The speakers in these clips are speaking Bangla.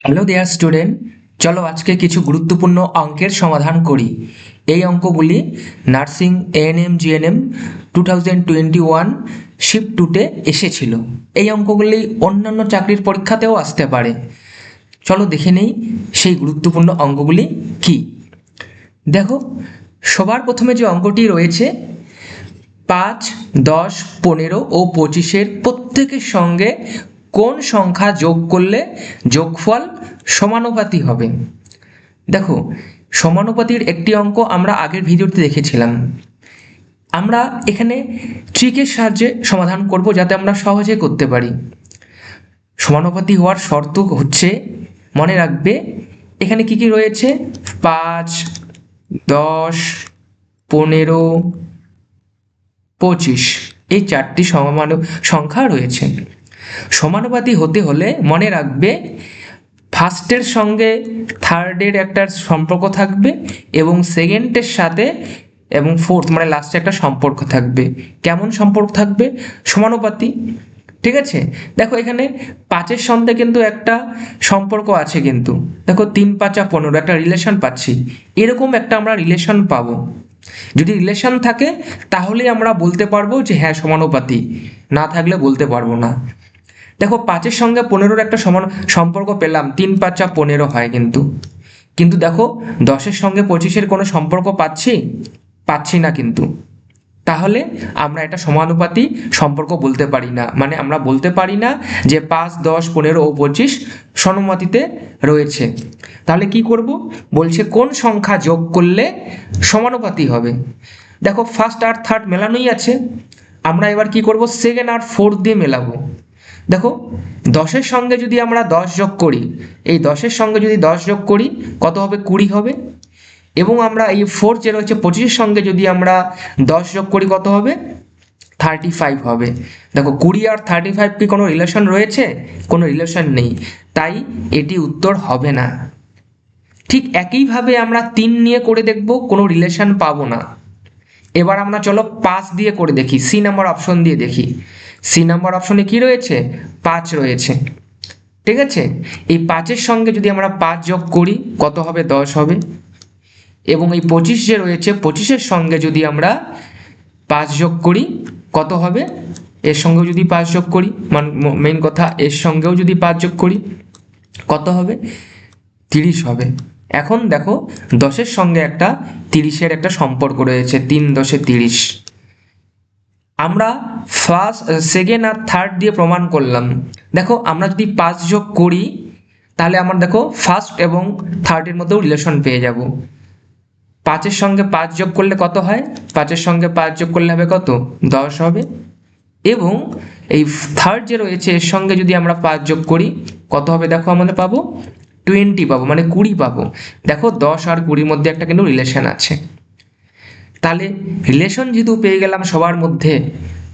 হ্যালো দেয়ার স্টুডেন্ট, চলো আজকে কিছু গুরুত্বপূর্ণ অঙ্কের সমাধান করি। এই অঙ্কগুলি নার্সিং এএনএম জিএনএম 2021 শিফট 2-তে এসেছিল। এই অঙ্কগুলি অন্যান্য চাকরির পরীক্ষাতেও আসতে পারে। চলো দেখে নেই সেই গুরুত্বপূর্ণ অঙ্কগুলি কি। দেখো, সবার প্রথমে যে অঙ্কটি রয়েছে 5, 10, 15 ও 25-এর প্রত্যেকের সঙ্গে কোন সংখ্যা যোগ করলে যোগফল সমানুপাতি হবে। দেখো, সমানুপাতির একটি অঙ্ক আমরা আগের ভিডিওতে দেখেছিলাম। আমরা এখানে ট্রিকের সাহায্যে সমাধান করব যাতে আমরা সহজে করতে পারি। সমানুপাতি হওয়ার শর্ত হচ্ছে, মনে রাখবে এখানে কি কি রয়েছে, 5, 10, 15, 25 এই চারটি সংখ্যা রয়েছে। সমানুপাতি হতে হলে মনে রাখবে ফার্স্টের সঙ্গে থার্ডের একটা সম্পর্ক থাকবে এবং সেকেন্ডের সাথে এবং ফোর্থ মানে লাস্টে একটা সম্পর্ক থাকবে। কেমন সম্পর্ক থাকবে? সমানুপাতি। ঠিক আছে, দেখো এখানে 5-এর সঙ্গে কিন্তু একটা সম্পর্ক আছে, কিন্তু দেখো 3, 5, 15 একটা রিলেশন পাচ্ছি। এরকম একটা আমরা রিলেশন পাবো। যদি রিলেশন থাকে তাহলে আমরা বলতে পারবো যে হ্যাঁ সমানুপাতি, না থাকলে বলতে পারবো না। দেখো 5-এর সঙ্গে 15-র একটা সমান সম্পর্ক পেলাম, 3, 5, 15 হয়, কিন্তু দেখো 10-এর সঙ্গে 25-এর কোনো সম্পর্ক পাচ্ছি না কিন্তু। তাহলে আমরা এটা সমানুপাতি সম্পর্ক বলতে পারি না, মানে আমরা বলতে পারি না যে 5, 10, 15 ও 25 সমানুপাতিতে রয়েছে। তাহলে কি করব? বলছে কোন সংখ্যা যোগ করলে সমানুপাতি হবে। দেখো ফার্স্ট আর থার্ড মেলানোই আছে, আমরা এবার কি করব? সেকেন্ড আর ফোর্থ দিয়ে মেলাবো। দেখো 10-এর সঙ্গে যদি আমরা 10 যোগ করি, এই 10-এর সঙ্গে যদি 10 যোগ করি কত হবে? 20 হবে। এবং আমরা এই ফোর্থ যে রয়েছে 25-এর সঙ্গে যদি আমরা 10 যোগ করি কত হবে? 35 হবে। দেখো 20 আর 35 কি কোনো রিলেশন রয়েছে? কোনো রিলেশন নেই, তাই এটি উত্তর হবে না। ঠিক একইভাবে আমরা 3 নিয়ে করে দেখব, কোনো রিলেশন পাবো না। এবার আমরা চলো 5 দিয়ে করে দেখি, সি নাম্বার অপশন দিয়ে দেখি। সি নাম্বার অপশনে কি রয়েছে? 5 রয়েছে। ঠিক আছে, এই 5-এর সঙ্গে যদি আমরা 5 যোগ করি কত হবে? 10 হবে। এবং এই 25 যে রয়েছে 25-এর সঙ্গে যদি আমরা 5 যোগ করি কত হবে? এর সঙ্গেও যদি 5 যোগ করি, মেইন কথা এর সঙ্গেও যদি 5 যোগ করি কত হবে? 30 হবে। এখন দেখো 10-এর সঙ্গে একটা 30-এর একটা সম্পর্ক রয়েছে, 3, 10, 30। আমরা ফার্স্ট, সেকেন্ড আর থার্ড দিয়ে প্রমাণ করলাম। দেখো আমরা যদি 5 যোগ করি তাহলে আমরা দেখো ফার্স্ট এবং থার্ডের মধ্যেও রিলেশন পেয়ে যাব। 5-এর সঙ্গে 5 যোগ করলে কত হয়? 5-এর সঙ্গে 5 যোগ করলে হবে কত? 10 হবে। এবং এই থার্ড যে রয়েছে এর সঙ্গে যদি আমরা 5 যোগ করি কত হবে? দেখো আমাদের পাবো 20 পাবো, মানে 20 পাবো। দেখো 10 আর 20-র মধ্যে একটা কিন্তু রিলেশন আছে। তাহলে রিলেশন যেহেতু পেয়ে গেলাম সবার মধ্যে,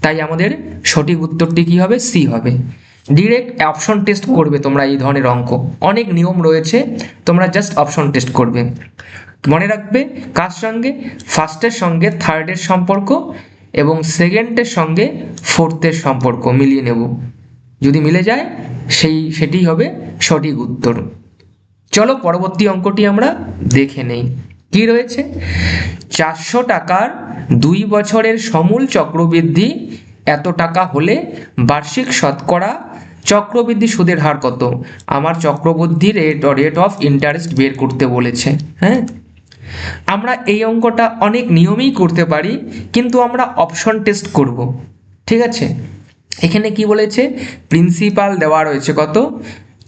তাই আমাদের সঠিক উত্তরটি কি হবে? সি হবে। ডিরেক্ট অপশন টেস্ট করবে তোমরা, এই ধরনের অঙ্ক অনেক নিয়ম রয়েছে, তোমরা জাস্ট অপশন টেস্ট করবে। মনে রাখবে কার সঙ্গে? ফার্স্টের সঙ্গে থার্ডের সম্পর্ক এবং সেকেন্ডের সঙ্গে ফোর্থের সম্পর্ক মিলিয়ে নেব, যদি মিলে যায় সেটি হবে সঠিক উত্তর। চলো পরবর্তী অঙ্কটি আমরা দেখে নেই। কি রয়েছে? 400 টাকার 2 বছরের সমূল চক্রবৃদ্ধি এত টাকা হলে বার্ষিক শতকরা চক্রবৃদ্ধি সুদের হার কত? আমার চক্রবৃদ্ধি রেট অফ ইন্টারেস্ট বের করতে বলেছে। হ্যাঁ, আমরা এই অঙ্কটা অনেক নিয়মেই করতে পারি, কিন্তু আমরা অপশন টেস্ট করব। ঠিক আছে, এখানে কি বলেছে? প্রিন্সিপাল দেওয়া রয়েছে কত?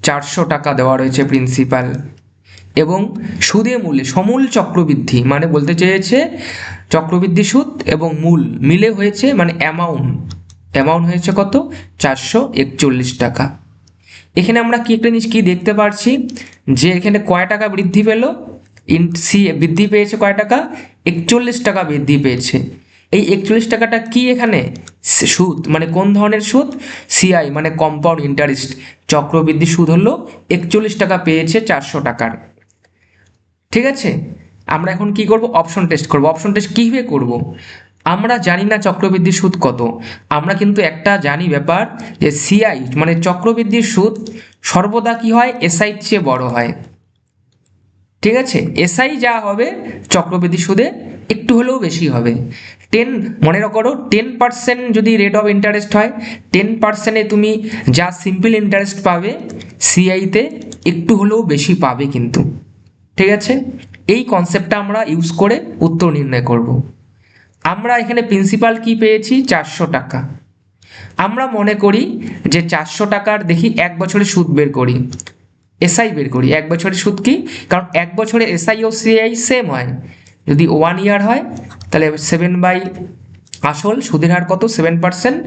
400 টাকা দেওয়া রয়েছে প্রিন্সিপাল, এবং সুদের মূল্যে সমূল চক্রবৃদ্ধি মানে বলতে চেয়েছে চক্রবৃদ্ধি সুদ এবং মূল মিলে হয়েছে, মানে অ্যামাউন্ট হয়েছে কত? 441 টাকা। এখানে আমরা কি একটা জিনিস কি দেখতে পাচ্ছি, যে এখানে কয় টাকা বৃদ্ধি পেল? সি বৃদ্ধি পেয়েছে কয় টাকা? 41 টাকা বৃদ্ধি পেয়েছে। এই 41 টাকাটা কি? এখানে সুদ, মানে কোন ধরনের সুদ? সিআই মানে কম্পাউন্ড ইন্টারেস্ট। চক্রবৃদ্ধি সুদ হলো 41 টাকা পেয়েছে 400 টাকার। ঠিক আছে, আমরা এখন কি করব? অপশন টেস্ট করব। অপশন টেস্ট কীভাবে করব? আমরা জানি না চক্রবৃদ্ধি সুদ কত, আমরা কিন্তু একটা জানি ব্যাপার যে সিআই মানে চক্রবৃদ্ধির সুদ সর্বদা কি হয়, এসআই চেয়ে বড় হয়। ঠিক আছে, এসআই যা হবে চক্রবৃদ্ধি সুদে একটু হলেও বেশি হবে। মনে করো 10% যদি রেট অফ ইন্টারেস্ট হয়, 10%-এ তুমি যা সিম্পল ইন্টারেস্ট পাবে সিআইতে একটু হলেও বেশি পাবে কিন্তু। ঠিক আছে, এই কনসেপ্টটা আমরা ইউজ করে উত্তর নির্ণয় করব। আমরা এখানে প্রিন্সিপাল কি পেয়েছি, 400 টাকা। আমরা মনে করি যে 400 টাকার দেখি 1 বছরের সুদ বের করি, এসআই বের করি। 1 বছরের সুদ কি, কারণ 1 বছরে এসআই ও সিআই সেম হয়। যদি 1 ইয়ার হয় তাহলে 7 বাই আসল সুদের হার কত, 7%,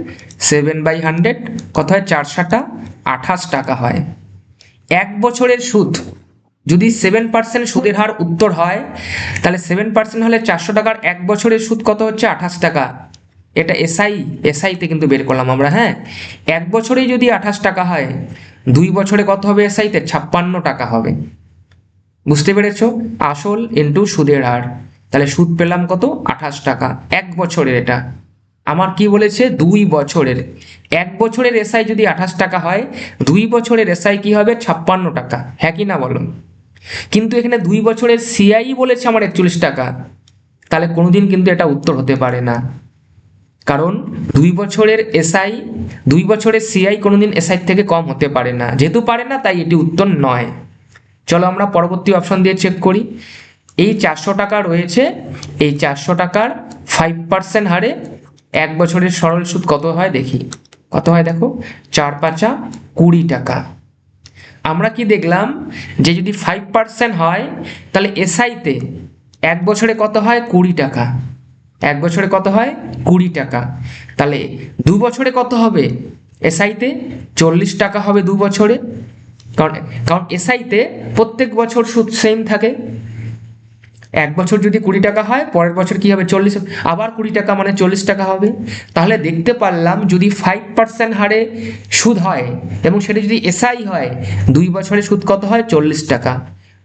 7/100 কত হয়, 4/7 টাকা হয়। 1 বছরের সুদ যদি 7% সুদের হার উত্তর হয়, তাহলে 7% হলে 400 টাকার 1 বছরের সুদ কত হচ্ছে, 28 টাকা। এটা এসআইতে কিন্তু বের করলাম আমরা। হ্যাঁ, 1 বছরেই যদি 28 টাকা হয়, 2 বছরে কত হবে এসআইতে, 56 টাকা হবে। বুঝতে পেরেছো, আসল ইন্টু সুদের হার, তাহলে সুদ পেলাম কত, 28 টাকা 1 বছরের। এটা আমার কি বলেছে, 2 বছরের। 1 বছরের এসআই যদি 28 টাকা হয়, 2 বছরের এসআই কি হবে, 56 টাকা। হ্যাঁ কি না বলুন। কিন্তু এখানে 2 বছরের সিআই বলেছে আমার 41 টাকা, তাহলে কোনোদিন কিন্তু এটা উত্তর হতে পারে না, কারণ 2 বছরের এসআই 2 বছরের সিআই কোনোদিন এসআই থেকে কম হতে পারে না। যেহেতু পারে না, তাই এটি উত্তর নয়। চলো আমরা পরবর্তী অপশন দিয়ে চেক করি। এই 400 টাকা রয়েছে, এই 400 টাকার 5% হারে 1 বছরের সরল সুদ কত হয় দেখি, কত হয় দেখো, 4×5 = 20 টাকা। আমরা কি দেখলাম যে যদি 5% হয়, তাহলে এসআইতে 1 বছরে কত হয়, 20 টাকা। 1 বছরে কত হয়, 20 টাকা। তাহলে 2 বছরে কত হবে, এসআইতে 40 টাকা হবে 2 বছরে। কারণ এসআইতে প্রত্যেক বছর সুদ সেম থাকে। 1 বছর যদি 20 টাকা হয়, পরের বছর কি হবে, 40, আবার 20 টাকা মানে 40 টাকা হবে। তাহলে দেখতে পারলাম যদি 5% হারে সুদ হয় এবং সেটা যদি এসআই হয়, 2 বছরে সুদ কত হয়, 40 টাকা।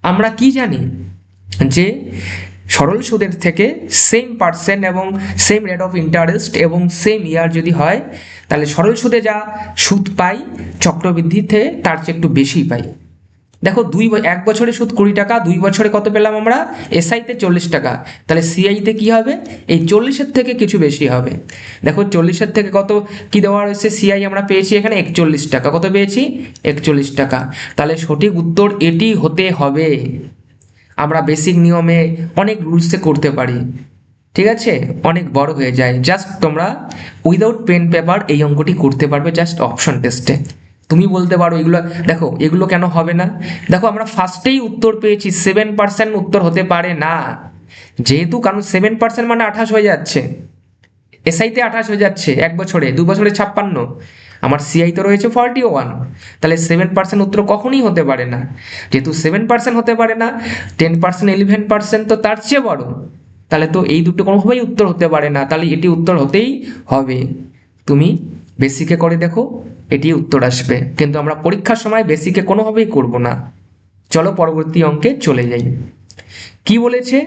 আমরা কি জানি যে সরল সুদের থেকে সেম পার্সেন্ট এবং সেম রেট অফ ইন্টারেস্ট এবং সেম ইয়ার যদি হয়, তাহলে সরল সুদে যা সুদ পাই চক্রবৃদ্ধিতে তার চেয়ে একটু বেশি পাই। দেখো 1 বছরে সুদ 20 টাকা, 2 বছরে কত পেলাম আমরা, এসআইতে 40 টাকা। তাহলে সিআইতে কি হবে, এই 40-এর থেকে কিছু বেশি হবে। দেখো 40-এর থেকে কত কি দেওয়া রয়েছে, সিআই আমরা পেয়েছি এখানে 41 টাকা। কত পেয়েছি, 41 টাকা। তাহলে সঠিক উত্তর এটি হতে হবে। আমরা বেসিক নিয়মে অনেক রুলসে করতে পারি, ঠিক আছে, অনেক বড় হয়ে যায়। জাস্ট তোমরা উইদাউট পেন পেপার এই অঙ্কটি করতে পারবে জাস্ট অপশন টেস্টে। তুমি বলতে পারো এগুলো দেখো, এগুলো কেন হবে না। দেখো আমরা ফার্স্টেই উত্তর পেয়েছি 7% উত্তর হতে পারে না, যেহেতু কারণ 7% মানে 28 হয়ে যাচ্ছে, এসআইতে 28 হয়ে যাচ্ছে 1 বছরে, 2 বছরে 56, আমার সিআই তো রয়েছে 41। তাহলে 7% উত্তর কখনই হতে পারে না। যেহেতু 7% হতে পারে না, 10%, 11% তো তার চেয়ে বড়, তাহলে তো এই দুটো কোনোভাবেই উত্তর হতে পারে না। তাহলে এটি উত্তর হতেই হবে। তুমি বেসিকে করে দেখো, এটি উত্তর আসবে, কিন্তু আমরা পরীক্ষার সময় বেসিকে কোনোভাবেই করব না। চলো পরবর্তী অঙ্কে চলে যাই। কি বলেছে,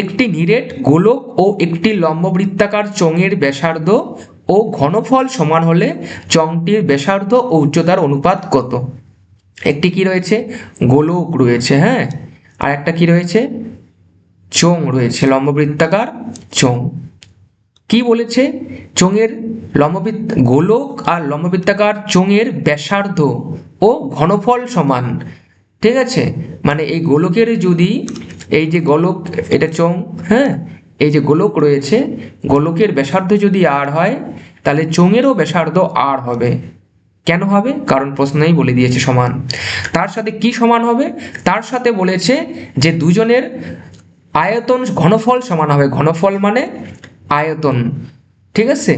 একটি নিরেট গোলক ও একটি লম্ববৃত্তাকার চোঙের ব্যাসার্ধ ও ঘনফল সমান হলে চোঙটির ব্যাসার্ধ ও উচ্চতার অনুপাত কত। একটি কি রয়েছে, গোলক রয়েছে, হ্যাঁ, আর একটা কি রয়েছে, চোঙ রয়েছে, লম্ববৃত্তাকার চোঙ। কি বলেছে, চোঙের গোলক আর লম্ববৃত্তাকার চোঙের ব্যাসার্ধ ও ঘনফল সমান। ঠিক আছে, মানে এই গোলকের যদি এই যে গোলক, এটা চোঙ, হ্যাঁ, এই যে গোলক রয়েছে, গোলকের ব্যাসার্ধ যদি আর হয়, তাহলে চোঙেরও ব্যাসার্ধ আর হবে। কেন হবে, কারণ প্রশ্নেই বলে দিয়েছে সমান। তার সাথে কি সমান হবে, তার সাথে বলেছে যে দুজনের আয়তন ঘনফল সমান হবে। ঘনফল মানে আয়তন, ঠিক আছে,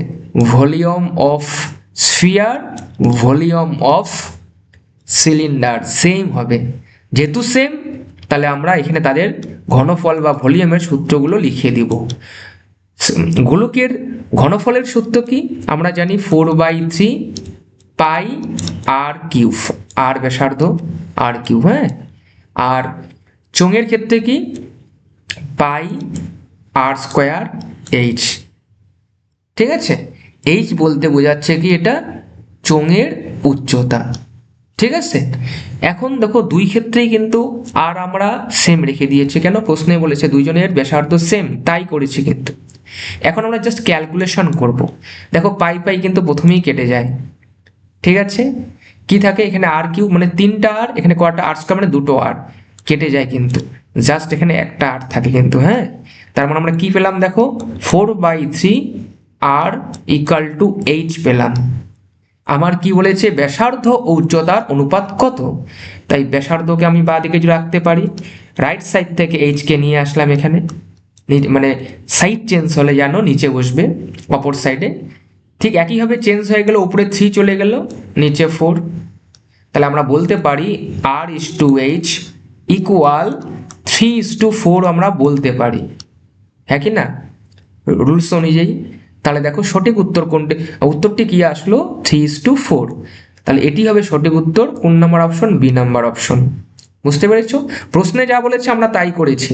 volume of sphere, volume of cylinder same হবে। যেহেতু সেম, তাহলে আমরা এখানে তাদের ঘনফল বা ভলিউমের সূত্রগুলো লিখিয়ে দিব। গোলকের ঘনফলের সূত্র কি, আমরা জানি 4/3 পাই আর কিউব, আর ব্যাসার্ধ আর কিউব, হ্যাঁ। আর চোঙের ক্ষেত্রে কি, পাই আর স্কোয়ার এইচ, ঠিক আছে, এইচ বলতে বোঝাচ্ছে কি এটা চোঙের উচ্চতা। ঠিক আছে, এখন দেখো দুই ক্ষেত্রেই কিন্তু আর আমরা সেম রেখে দিয়েছি, কেন প্রশ্নে বলেছে দুইজনের ব্যাসার্ধ সেম, তাই করেছি কিন্তু। এখন আমরা জাস্ট ক্যালকুলেশন করব। দেখো পাই পাই কিন্তু প্রথমেই কেটে যায়। ঠিক আছে, কি থাকে এখানে আর কিউ মানে তিনটা আর, এখানে কয়টা আর স্কয়ার মানে দুটো আর, কেটে যায় কিন্তু জাস্ট এখানে একটা আর থাকে কিন্তু। হ্যাঁ, তার মানে আমরা কি পেলাম দেখো 4/3 আর ইকুয়াল টু এইচ পেলাম। আমার কি বলেছে ব্যাসার্ধ ও উচ্চতার অনুপাত কত, তাই ব্যাসার্ধকে আমি বাঁ দিকে রাখতে পারি, রাইট সাইড থেকে এইচ কে নিয়ে আসলাম এখানে, মানে সাইড চেঞ্জ হলে যেন নিচে বসবে অপর সাইডে, ঠিক একইভাবে চেঞ্জ হয়ে গেল, উপরে 3 চলে গেল, নিচে 4। তাহলে আমরা বলতে পারি R/H ইকুয়াল 3/4 আমরা বলতে পারি, হ্যাঁ কি না, রুলস অনুযায়ী। তাহলে দেখো সঠিক উত্তর কোনটি, উত্তরটি কি আসলো 3/4। তাহলে এটি হবে সঠিক উত্তর, কোন number option, B number option. বুঝতে পেরেছো, প্রশ্নে যা বলেছে আমরা তাই করেছি,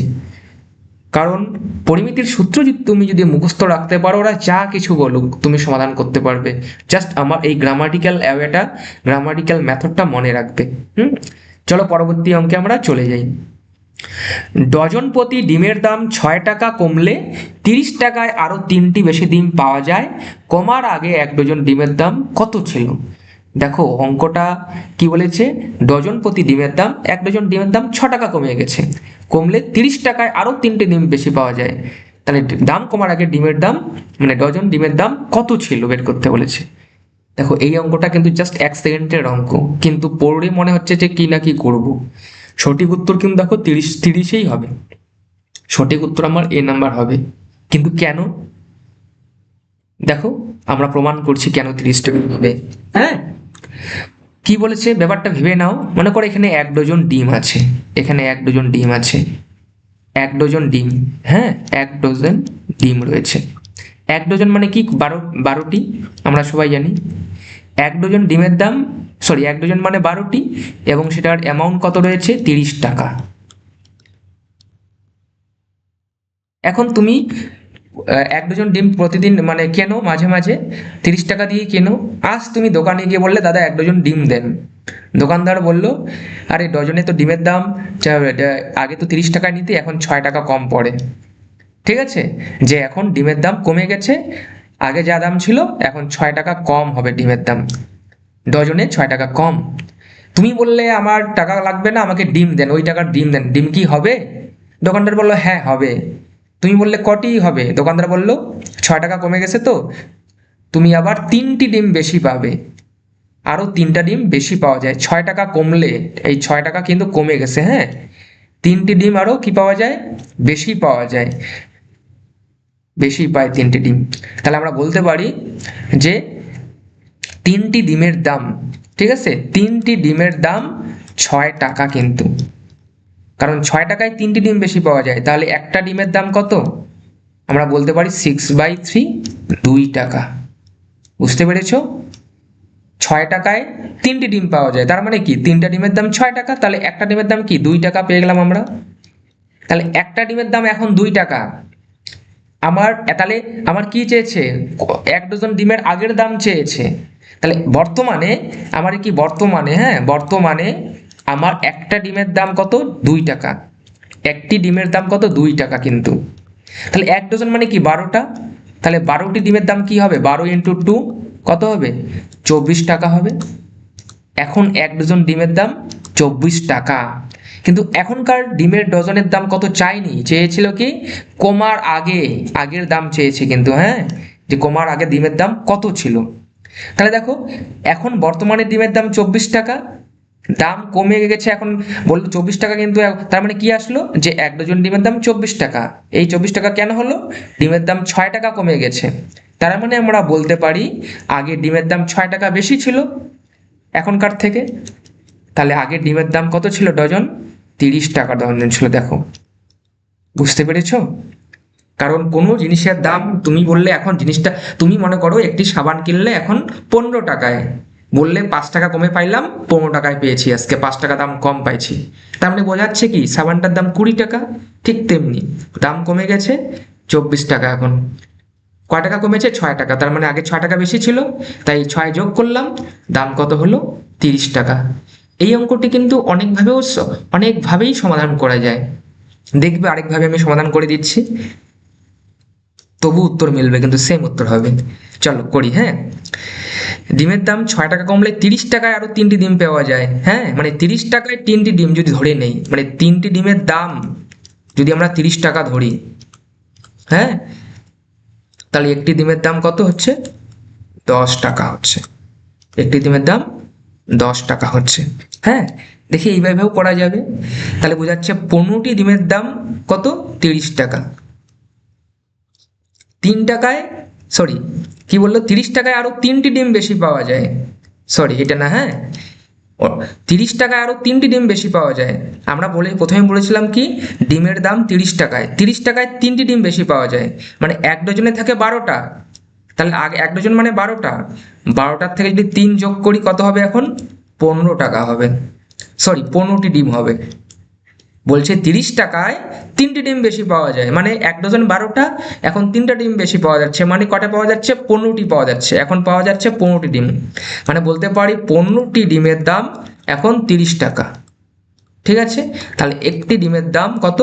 কারণ পরিমিতির সূত্র যদি তুমি যদি মুখস্থ রাখতে পারো, ওরা যা কিছু বলুক তুমি সমাধান করতে পারবে, জাস্ট আমার এই গ্রামাটিক্যাল অ্যাওয়েটা, গ্রামাটিক্যাল মেথডটা মনে রাখবে। চলো পরবর্তী অঙ্কে আমরা চলে যাই। ডজন প্রতি ডিমের দাম 6 টাকা কমলে 30 টাকায় আরো 3টি বেশি ডিম পাওয়া যায়, কমার আগে 1 ডজন ডিমের দাম কত ছিল। দেখো অঙ্কটা কি বলেছে, ডজন প্রতি ডিমের দাম, 1 ডজন ডিমের দাম 6 টাকা কমে গেছে, কমলে 30 টাকায় আরো 3টে ডিম বেশি পাওয়া যায়, তাহলে দাম কমার আগে ডিমের দাম মানে ডজন ডিমের দাম কত ছিল বের করতে বলেছে। দেখো এই অঙ্কটা কিন্তু জাস্ট 1 সেকেন্ডের অঙ্ক, কিন্তু পড়ে মনে হচ্ছে যে কি না কি করব। সঠিক উত্তর কিন্তু দেখো 30ই হবে, সঠিক উত্তর আমার এ নাম্বার হবে। কিন্তু কেন, দেখো আমরা প্রমাণ করছি কেন 30 টাকা হবে। হ্যাঁ, কি বলেছে ব্যাপারটা ভেবে নাও, মনে করো এখানে 1 ডজন ডিম আছে, এখানে 1 ডজন ডিম আছে, 1 ডজন ডিম, হ্যাঁ 1 ডজন ডিম রয়েছে, 1 ডজন মানে কি 12টি, আমরা সবাই জানি। 1 ডজন ডিমের দাম, সরি 1 ডজন মানে 12টি, এবং সেটার অ্যামাউন্ট কত রয়েছে 30 টাকা। এখন তুমি 1 ডজন ডিম প্রতিদিন মানে কেনো মাঝে মাঝে 30 টাকা দিয়ে কেনো, আজ তুমি দোকানে গিয়ে বললে দাদা 1 ডজন ডিম দেন, দোকানদার বলল আরে ডজনে তো ডিমের দাম আগে তো 30 টাকায় নিতে, এখন 6 টাকা কম পড়ে। ঠিক আছে, যে এখন ডিমের দাম কমে গেছে, আগে যা দাম ছিল এখন 6 টাকা কম হবে ডিমের দাম, ডজনে 6 টাকা কম। তুমি বললে আমার টাকা লাগবে না, আমাকে ডিম দেন, ওই টাকার ডিম দেন, ডিম কি হবে, দোকানদার বললো হ্যাঁ হবে। তুমি বললে কটি হবে, দোকানদার বলল 6 টাকা কমে গেছে তো, তুমি আবার 3টি ডিম বেশি পাবে, আরো 3টা ডিম বেশি পাওয়া যায়, 6 টাকা কমলে, এই 6 টাকা কিন্তু কমে গেছে, হ্যাঁ 3টি ডিম আরো কি পাওয়া যায়, বেশি পাওয়া যায়, বেশি পায় 3টি ডিম। তাহলে আমরা বলতে পারি যে 3টি ডিমের দাম, ঠিক আছে 3টি ডিমের দাম 6 টাকা কিন্তু, কারণ 6 টাকায় 3টি ডিম বেশি পাওয়া যায়, তাহলে একটা ডিমের দাম কত, আমরা বলতে পারি 6/3, 2 টাকা। বুঝতে পেরেছো, 6 টাকায় 3টি ডিম পাওয়া যায়, তার মানে কি 3টা ডিমের দাম 6 টাকা, তাহলে একটা ডিমের দাম কি 2 টাকা পেয়ে গেলাম আমরা। তাহলে একটা ডিমের দাম এখন 2 টাকা, আমার তাহলে আমার কি চেয়েছে, 1 ডজন ডিমের আগের দাম চেয়েছে, তাহলে বর্তমানে আমার কি বর্তমানে, হ্যাঁ বর্তমানে আমার একটা ডিমের দাম কত 2 টাকা, একটি ডিমের দাম কত 2 টাকা কিন্তু, তাহলে 1 ডজন মানে কি 12টা, তাহলে 12টি ডিমের দাম কি হবে 12 × 2 কত হবে 24 টাকা হবে। এখন 1 ডজন ডিমের দাম 24 টাকা, কিন্তু এখনকার ডিমের ডজনের দাম কত চাইনি, চেয়েছিল কি কমার আগে, আগের দাম চেয়েছে কিন্তু, হ্যাঁ যে কমার আগে ডিমের দাম কত ছিল। তাহলে দেখো এখন বর্তমানে ডিমের দাম 24 টাকা, দাম কমে গেছে, এখন বললো 24 টাকা, কিন্তু তার মানে কি আসলো যে 1 ডজন ডিমের দাম 24 টাকা, এই 24 টাকা কেন হলো, ডিমের দাম 6 টাকা কমে গেছে, তার মানে আমরা বলতে পারি আগে ডিমের দাম 6 টাকা বেশি ছিল এখনকার থেকে। তাহলে আগে ডিমের দাম কত ছিল ডজন, 30 টাকা ডজন ছিল। দেখো বুঝতে পেরেছো, কারণ কোনো জিনিসের দাম তুমি বললে এখন জিনিসটা, তুমি মনে করো একটি সাবান কিনলে এখন 15 টাকায়, বললে 5 টাকা কমে পাইলাম, 15 টাকায় পেয়েছি, আজকে 5 টাকা দাম কম পাইছি, তার মানে বোঝাচ্ছে কি সাবানটার দাম 20 টাকা, ঠিক তেমনি দাম কমে গেছে 24 টাকা এখন। কয় টাকা কমেছে? 6 টাকা। তার মানে আগে 6 টাকা বেশি ছিল, তাই 6 যোগ করলাম, দাম কত হলো? 30 টাকা। এই অঙ্কটি কিন্তু অনেকভাবেই সমাধান করা যায়। দেখবে আরেকভাবে আমি সমাধান করে দিচ্ছি, তবু উত্তর মিলবে, কিন্তু সেম উত্তর হবে। চলো করি, হ্যাঁ। ডিমের দাম 6 টাকা কমলে 30 টাকায় আরো 3টি ডিম পাওয়া যায়। হ্যাঁ, মানে 30 টাকায় 3টি ডিম যদি ধরে নেই, মানে 3টি ডিমের দাম যদি আমরা 30 টাকা ধরি, হ্যাঁ, তাহলে একটি ডিমের দাম কত হচ্ছে? 10 টাকা হচ্ছে। একটি ডিমের দাম 10 টাকা হচ্ছে। হ্যাঁ, দেখি এইভাবেও করা যাবে। তাহলে বোঝা যাচ্ছে 15টি ডিমের দাম কত? 30 টাকা। 3 টাকায়, সরি কি বললো, 30 টাকায় আরো 3টি ডিম বেশি পাওয়া যায়। সরি, এটা না, হ্যাঁ, 30 টাকায় আরো 3টি ডিম বেশি পাওয়া যায়। আমরা প্রথমে বলেছিলাম কি, ডিমের দাম 30 টাকায়, 30 টাকায় 3টি ডিম বেশি পাওয়া যায়, মানে এক ডজনে থাকে 12টা। তাহলে আগে এক ডজন মানে 12টা, 12টার থেকে যদি 3 যোগ করি কত হবে? এখন 15 টাকা হবে। সরি, 15টি ডিম হবে। বলছে 30 টাকায় 3টি ডিম বেশি পাওয়া যায়, মানে এক ডজন 12টা, এখন 3টা ডিম বেশি পাওয়া যাচ্ছে, মানে কটা পাওয়া যাচ্ছে? 15টি পাওয়া যাচ্ছে। এখন পাওয়া যাচ্ছে 15টি ডিম, মানে বলতে পারি 15টি ডিমের দাম এখন 30 টাকা। ঠিক আছে, তাহলে একটি ডিমের দাম কত?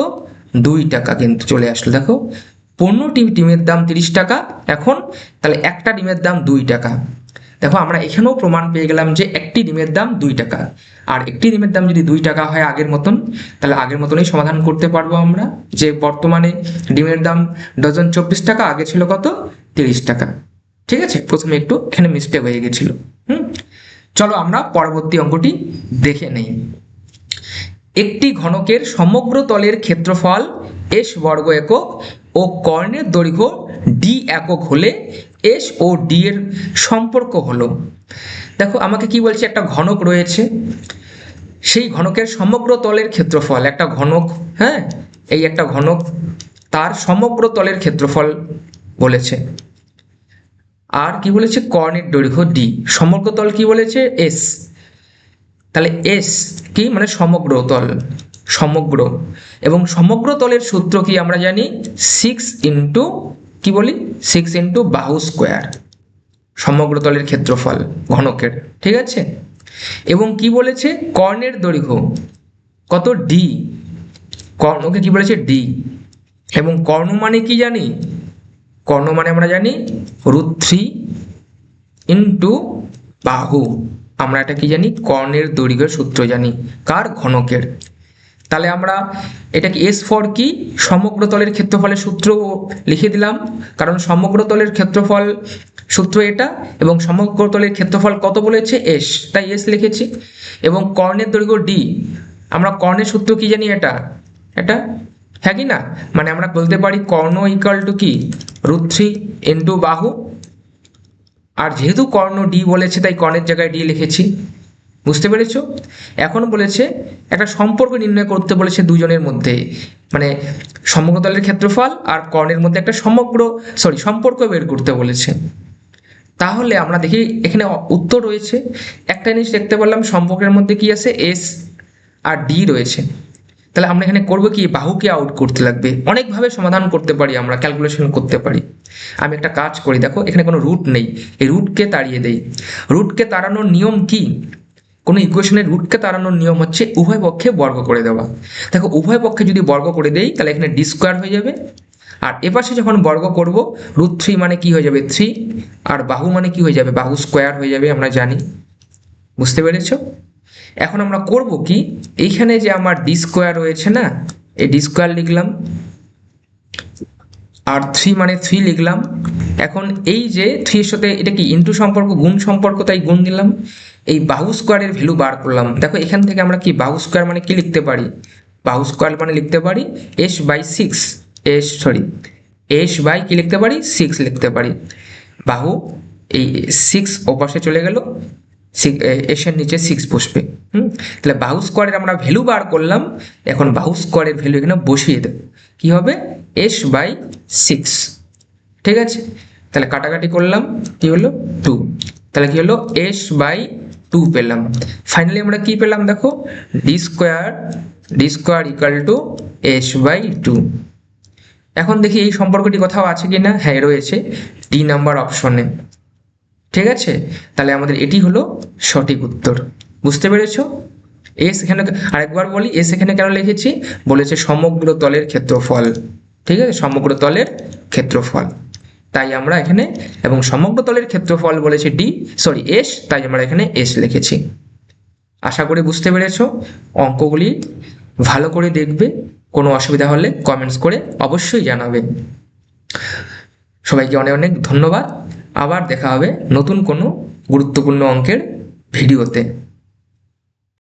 2 টাকা কিন্তু চলে আসলো। দেখো, 15টি ডিমের দাম 30 টাকা এখন, তাহলে একটা ডিমের দাম 2 টাকা। দেখো, আমরা এখানেও প্রমাণ পেয়ে গেলাম যে একটি ডিমের দাম 2 টাকা। আর একটি ডিমের দাম যদি 2 টাকা হয় আগের মতন, তাহলে আগের মতনই সমাধান করতে পারবো আমরা, যে বর্তমানে ডিমের দাম ডজন 24 টাকা, আগে ছিল কত? 30 টাকা। ঠিক আছে, প্রথমে একটু এখানে মিস্টেক হয়ে গেছিল। চলো আমরা পরবর্তী অঙ্কটি দেখে নেই। একটি ঘনকের সমগ্র তলের ক্ষেত্রফল এস বর্গ একক ও কর্ণের দৈর্ঘ্য ডি একক হলে এস ও ডি এর সম্পর্ক হলো। দেখো, আমাকে কি বলছে, একটা ঘনক রয়েছে, সেই ঘনকের সমগ্র তলের ক্ষেত্রফল, একটা ঘনক, হ্যাঁ, এই একটা ঘনক, তার সমগ্র তলের ক্ষেত্রফল বলেছে। আর কি বলেছে? কর্ণের দৈর্ঘ্য ডি, সমগ্র তল কি বলেছে? এস। তাহলে এস কি, মানে সমগ্র তল, সমগ্র, এবং সমগ্র তলের সূত্র কি আমরা জানি? 6 ইন্টু, কি বলি, 6 ইন্টু বাহু স্কোয়ার, সমগ্র তলের ক্ষেত্রফল ঘনকের। ঠিক আছে, এবং কি বলেছে? কর্ণের দৈর্ঘ্য কত? ডি। কর্ণকে কি বলেছে? ডি। এবং কর্ণ মানে কি জানি? কর্ণ মানে আমরা জানি √3 ইন্টু বাহু। আমরা এটা কি জানি? কর্ণের দৈর্ঘ্যের সূত্র জানি, কার? ঘনকের। তাহলে আমরা এটাকে এস ফর কি, সমগ্র তলের ক্ষেত্রফলের সূত্র লিখে দিলাম, কারণ সমগ্র তলের ক্ষেত্রফল সূত্র এটা, এবং সমগ্র তলের ক্ষেত্রফল কত বলেছে? এস, তাই এস লিখেছি। এবং কর্ণের দৈর্ঘ্য ডি, আমরা কর্ণের সূত্র কি জানি? এটা এটা হ্যাঁ কি না, মানে আমরা বলতে পারি কর্ণ ইকুয়াল টু কি, √3 ইন্টু বাহু। আর যেহেতু কর্ণ ডি বলেছে, তাই কর্ণের জায়গায় ডি লিখেছি। বুঝতে পেরেছো? এখন বলেছে একটা সম্পর্ক নির্ণয় করতে বলেছে দুজনের মধ্যে, মানে সমগ্র তলের ক্ষেত্রফল আর কর্ণের মধ্যে একটা সম্পর্ক বের করতে বলেছে। তাহলে আমরা দেখি এখানে উত্তর রয়েছে, একটা জিনিস দেখতে পারলাম, সম্পর্কের মধ্যে কি আছে? এস আর ডি রয়েছে। তাহলে আমরা এখানে করবো কি, বাহুকে আউট করতে লাগবে। অনেকভাবে সমাধান করতে পারি, আমরা ক্যালকুলেশন করতে পারি। আমি একটা কাজ করি, দেখো এখানে কোনো রুট নেই, এই রুটকে তাড়িয়ে দেই। রুটকে তাড়ানোর নিয়ম কি? কোনো ইকুয়েশনের রুটকে তাড়ানোর নিয়ম হচ্ছে উভয় পক্ষে বর্গ করে দেওয়া। দেখো, উভয় পক্ষে যদি বর্গ করে দেই, তাহলে এখানে ডি স্কোয়ার হয়ে যাবে। আর এপাশে যখন বর্গ করব, √3 মানে কি হয়ে যাবে? 3, আর বাহু মানে কি হয়ে যাবে? বাহু স্কোয়ার হয়ে যাবে, আমরা জানি। বুঝতে পেরেছো? এখন আমরা করব কি, এইখানে যে আমার ডি স্কোয়ার রয়েছে না, এই ডি স্কোয়ার লিখলাম, আর 3 মানে 3 লিখলাম। এখন এই যে 3 এর সাথে এটা কি ইনটু সম্পর্ক, গুণ সম্পর্ক, তাই গুণ দিলাম। এই বাহু স্কোয়ারের ভ্যালু বার করলাম। দেখো, এখান থেকে আমরা কি বাহু স্কোয়ার মানে কি লিখতে পারি? বাহু স্কোয়ার মানে লিখতে পারি s/6, s বাই কি লিখতে পারি? 6 লিখতে পারি। বাহু, এই 6 ওপাশে চলে গেল, এস এর নিচে 6 বসবে। তাহলে বাহু স্কোয়ারের আমরা ভ্যালু বার করলাম। এখন বাহু স্কোয়ারের ভ্যালু এখানে বসিয়ে দেব, কি হবে? s/6। ঠিক আছে, তাহলে কাটাকাটি করলাম, কি হলো? 2। তাহলে কি হলো? s/2 পেলাম। ফাইনালি আমরা কি পেলাম? দেখো, D square equal to s/2। এখন দেখি এই সম্পর্কটি কোথাও আছে কি না। হ্যাঁ, রয়েছে ডি নাম্বার অপশনে। ঠিক আছে, তাহলে আমাদের এটি হলো সঠিক উত্তর। বুঝতে পেরেছো? এস এখানে আরেকবার বলি, এস এখানে কেন লিখেছি, বলেছে সমগ্র তলের ক্ষেত্রফল। ঠিক আছে, সমগ্র তলের ক্ষেত্রফল, তাই আমরা এখানে, এবং সমগ্র তলের ক্ষেত্রফল বলেছে ডি, সরি এস, তাই আমরা এখানে এস লিখেছি। আশা করি বুঝতে পেরেছো। অঙ্কগুলি ভালো করে দেখবে, কোনো অসুবিধা হলে কমেন্টস করে অবশ্যই জানাবে। সবাইকে অনেক অনেক ধন্যবাদ। আবার দেখা হবে নতুন কোনো গুরুত্বপূর্ণ অঙ্কের ভিডিওতে।